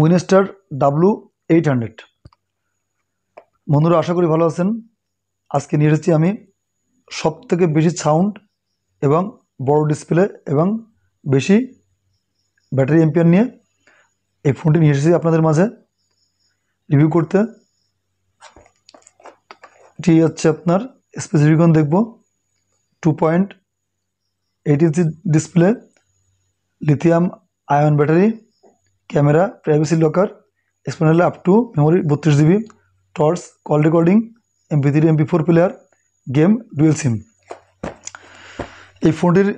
Winstar W800। বন্ধুরা, আশা করি ভালো আছেন। আজকে নিয়ে এসেছি আমি সবথেকে বেশি সাউন্ড এবং বড় ডিসপ্লে এবং বেশি ব্যাটারি এম্পিয়ার নিয়ে এই ফোনটি নিয়ে এসেছি আপনাদের মাঝে রিভিউ করতে। এটি হচ্ছে আপনার স্পেসিফিকেশন দেখব। 2.8 inch display, lithium ion battery, camera, privacy locker, external up to memory 32 GB, torch, call recording, MP3 MP4 player, game, dual SIM. এই ফোনটির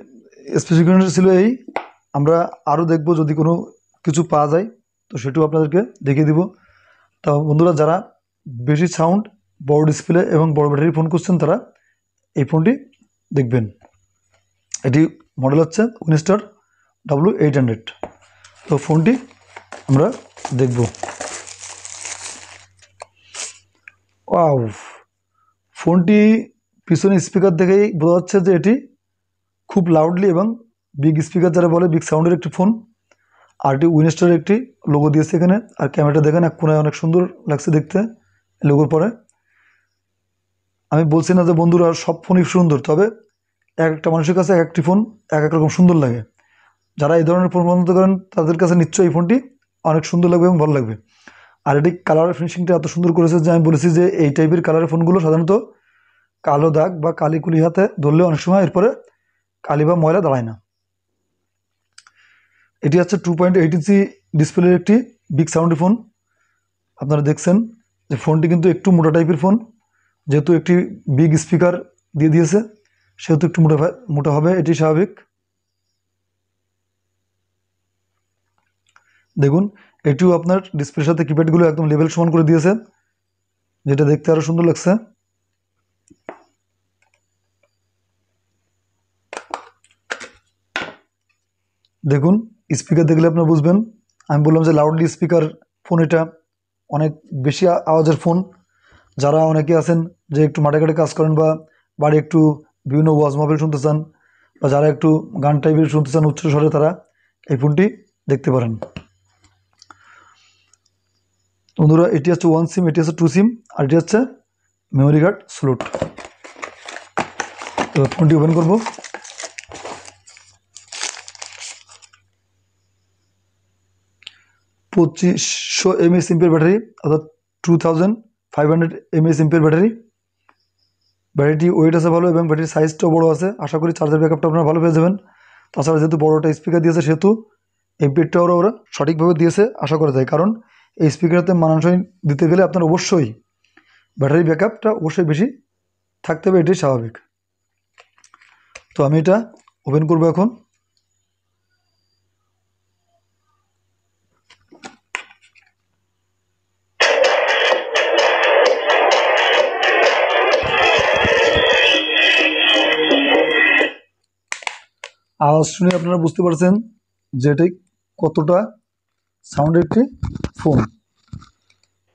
স্পেসিফিকেশন ছিল এই। আমরা আরও দেখব যদি কোনো কিছু পাওয়া যায় তো সেটাও আপনাদেরকে দেখিয়ে দিব। তা বন্ধুরা, যারা বেশি সাউন্ড, বড় ডিসপ্লে এবং বড় ব্যাটারি ফোন খুঁজছেন তারা এই ফোনটি দেখবেন। এটি মডেল হচ্ছে উইনস্টার W800। তো ফোনটি আমরা দেখব। ওয়াও, ফোনটি পিছনে স্পিকার দেখেই বোঝা যাচ্ছে যে এটি খুব লাউডলি এবং বিগ স্পিকার যারা বলে বিগ সাউন্ডের একটি ফোন। আর এটি উইনস্টারের একটি লোগো দিয়েছে এখানে। আর ক্যামেরাটা দেখেন এক কোনায় অনেক সুন্দর লাগছে দেখতে লোগোর পরে। আমি বলছি না যে বন্ধুরা সব ফোনই সুন্দর, তবে এক একটা মানুষের কাছে এক একটি ফোন এক এক রকম সুন্দর লাগে। যারা এই ধরনের ফোন পছন্দ করেন তাদের কাছে নিশ্চয়ই এই ফোনটি অনেক সুন্দর লাগবে এবং ভালো লাগবে। আর এটি কালার ফিনিশিংটা এত সুন্দর করেছে যে আমি বলেছি যে এই টাইপের কালারের ফোনগুলো সাধারণত কালো দাগ বা কালি কুলি হাতে ধরলে অনেক সময় এরপরে কালি বা ময়লা দাঁড়ায় না। এটি হচ্ছে 2.8 ইঞ্চি ডিসপ্লের একটি বিগ সাউন্ডের ফোন। আপনারা দেখছেন যে ফোনটি কিন্তু একটু মোটা টাইপের ফোন, যেহেতু একটি বিগ স্পিকার দিয়ে দিয়েছে সেহেতু একটু মোটা হবে, এটি স্বাভাবিক। দেখুন, এটিও আপনার ডিসপ্লের সাথে কিপ্যাডগুলো একদম লেভেল সমান করে দিয়েছে, যেটা দেখতে আরও সুন্দর লাগছে। দেখুন, স্পিকার দেখলে আপনারা বুঝবেন। আমি বললাম যে লাউডলি স্পিকার ফোন, এটা অনেক বেশি আওয়াজের ফোন। যারা অনেকে আছেন যে একটু মাঠে ঘাটে কাজ করেন বা বাড়ি একটু বিভিন্ন ওয়াজ মাহফিল শুনতে চান বা যারা একটু গান টাইপের শুনতে চান উচ্চ স্বরে, তারা এই ফোনটি দেখতে পারেন। বন্ধুরা, এটি হচ্ছে 1 সিম, এটি হচ্ছে 2 সিম, আর এটি হচ্ছে মেমোরি কার্ড স্লট। এবার ফোনটি ওপেন করব। $2500 mAh ব্যাটারি, অর্থাৎ 2500 mAh ব্যাটারি। ব্যাটারিটি ওয়েট আছে ভালো এবং ব্যাটারির সাইজটাও বড়ো আছে। আশা করি চার্জার ব্যাকআপটা আপনারা ভালো পেয়ে যাবেন। তাছাড়া যেহেতু বড়োটা স্পিকার দিয়েছে সেহেতু এমপিএরটাও ওরা সঠিকভাবে দিয়েছে আশা করা যায়, কারণ এই স্পিকারতে মানানসই দিতে গেলে আপনার অবশ্যই ব্যাটারি ব্যাকআপটা অবশ্যই বেশি থাকতে হবে, এটাই স্বাভাবিক। তো আমি এটা ওপেন করব এখন। আওয়াজ শুনে আপনারা বুঝতে পারছেন যে এটি কতটা সাউন্ডের একটি ফোন।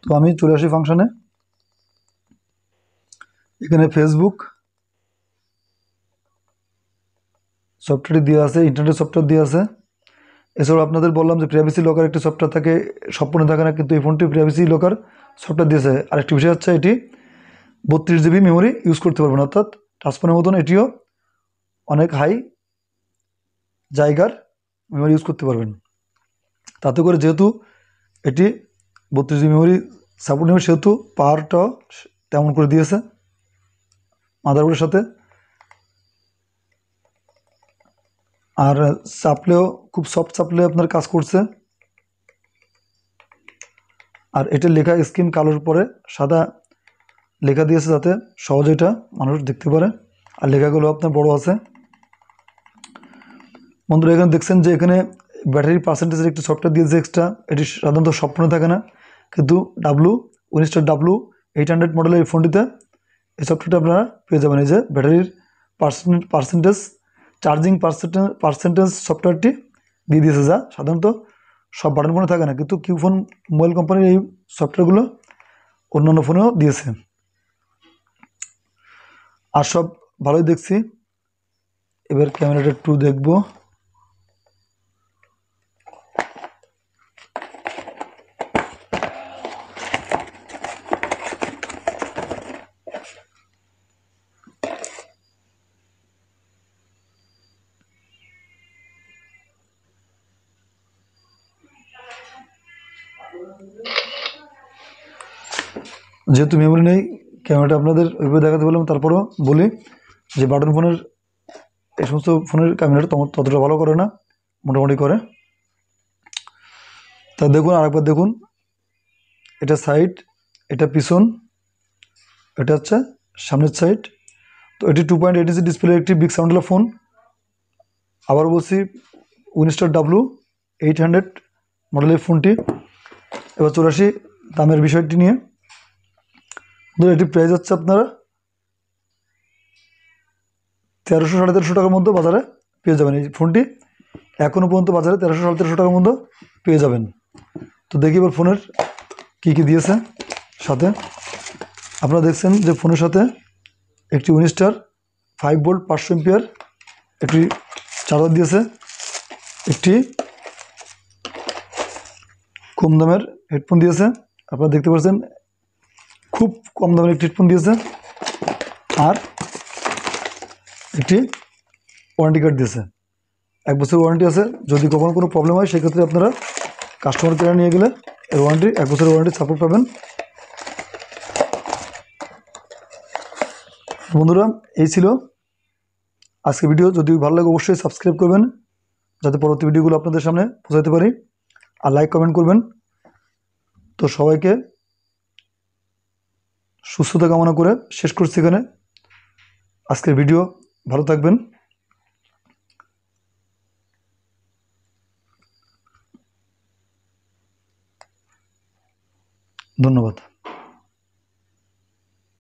তো আমি চলে আসি ফাংশনে। এখানে ফেসবুক সফটওয়্যারটি দেওয়া আছে, ইন্টারনেট সফটওয়্যার দেওয়া আছে। এছাড়াও আপনাদের বললাম যে প্রাইভেসি লকার একটি সফটওয়্যার থাকে, সব ফোনে থাকে না, কিন্তু এই ফোনটি প্রাইভেসি লকার সফটওয়্যার দিয়েছে। আরেকটি বিষয় হচ্ছে এটি 32 জিবি মেমোরি ইউজ করতে পারবেন, অর্থাৎ টাচফোনের মতন এটিও অনেক হাই জায়গার মেমোরি ইউজ করতে পারবেন। তাতে করে যেহেতু এটি 32 জিবি মেমোরি সাপোর্ট নেবে সেহেতু পাওয়ারটাও তেমন করে দিয়েছে মাদারবোর্ডের সাথে। আর চাপলেও খুব সফট চাপলে আপনার কাজ করছে। আর এটার লেখা স্ক্রিন কালোর পরে সাদা লেখা দিয়েছে যাতে সহজে এটা মানুষ দেখতে পারে, আর লেখাগুলো আপনার বড় আছে। বন্ধুরা, এখানে দেখছেন যে এখানে ব্যাটারি পার্সেন্টেজের একটি সফটওয়্যার দিয়েছে এক্সট্রা। এটি সাধারণত সব ফোনে থাকে না, কিন্তু উইনস্টার W800 মডেলের এই ফোনটিতে এই সফটওয়্যারটা আপনারা পেয়ে যাবেন। এই যে ব্যাটারির পার্সেন্টেজ, চার্জিং পার্সেন্টেজ সফটওয়্যারটি দিয়ে দিয়েছে, যা সাধারণত সব বাটন ফোনে থাকে না, কিন্তু কিউফোন মোবাইল কোম্পানির এই সফটওয়্যারগুলো অন্যান্য ফোনেও দিয়েছে। আর সব ভালোই দেখছি। এবার ক্যামেরাটা একটু দেখব। যেহেতু মেমোরি নেই, ক্যামেরাটা আপনাদের ওইভাবে দেখাতে বললাম। তারপরেও বলি যে বাটন ফোনের এই সমস্ত ফোনের ক্যামেরাটা ততটা ভালো করে না, মোটামুটি করে। তা দেখুন, আরেকবার দেখুন, এটা সাইড, এটা পিছন, এটা হচ্ছে সামনের সাইড। তো এটি 2.8 ইঞ্চি ডিসপ্লে একটি বিগ সাউন্ডওয়ালা ফোন। আবার বলছি, উইনস্টার W800 মডেলের ফোনটি। এবার চলে আসি দামের বিষয়টি নিয়ে। এটি প্রাইস হচ্ছে আপনারা 1300-1350 টাকার মধ্যে বাজারে পেয়ে যাবেন। এই ফোনটি এখনও পর্যন্ত বাজারে 1300-1350 টাকার মধ্যে পেয়ে যাবেন। তো দেখি এবার ফোনের কী কী দিয়েছে সাথে। আপনারা দেখছেন যে ফোনের সাথে একটি উইনস্টার 5 ভোল্ট 500 এম্পিয়ার একটি চার্জার দিয়েছে, একটি কম দামের হেডফোন দিয়েছে। আপনারা দেখতে পাচ্ছেন খুব কম দামের একটি হেডফোন দিয়েছে, আর একটি ওয়ারেন্টি কার্ড দিয়েছে। 1 বছর ওয়ারেন্টি আছে। যদি কখনো কোনো প্রবলেম হয় সেক্ষেত্রে আপনারা কাস্টমার কেয়ারে নিয়ে গেলে এর ওয়ারেন্টি 1 বছরের ওয়ারেন্টি সাপোর্ট পাবেন। বন্ধুরা, এই ছিল আজকে ভিডিও। যদি ভালো লাগে অবশ্যই সাবস্ক্রাইব করবেন, যাতে পরবর্তী ভিডিওগুলো আপনাদের সামনে পৌঁছাতে পারি, আর লাইক কমেন্ট করবেন। তো সবাইকে সুস্থতা কামনা করে শেষ করছি এখানে আজকের ভিডিও। ভালো থাকবেন, ধন্যবাদ।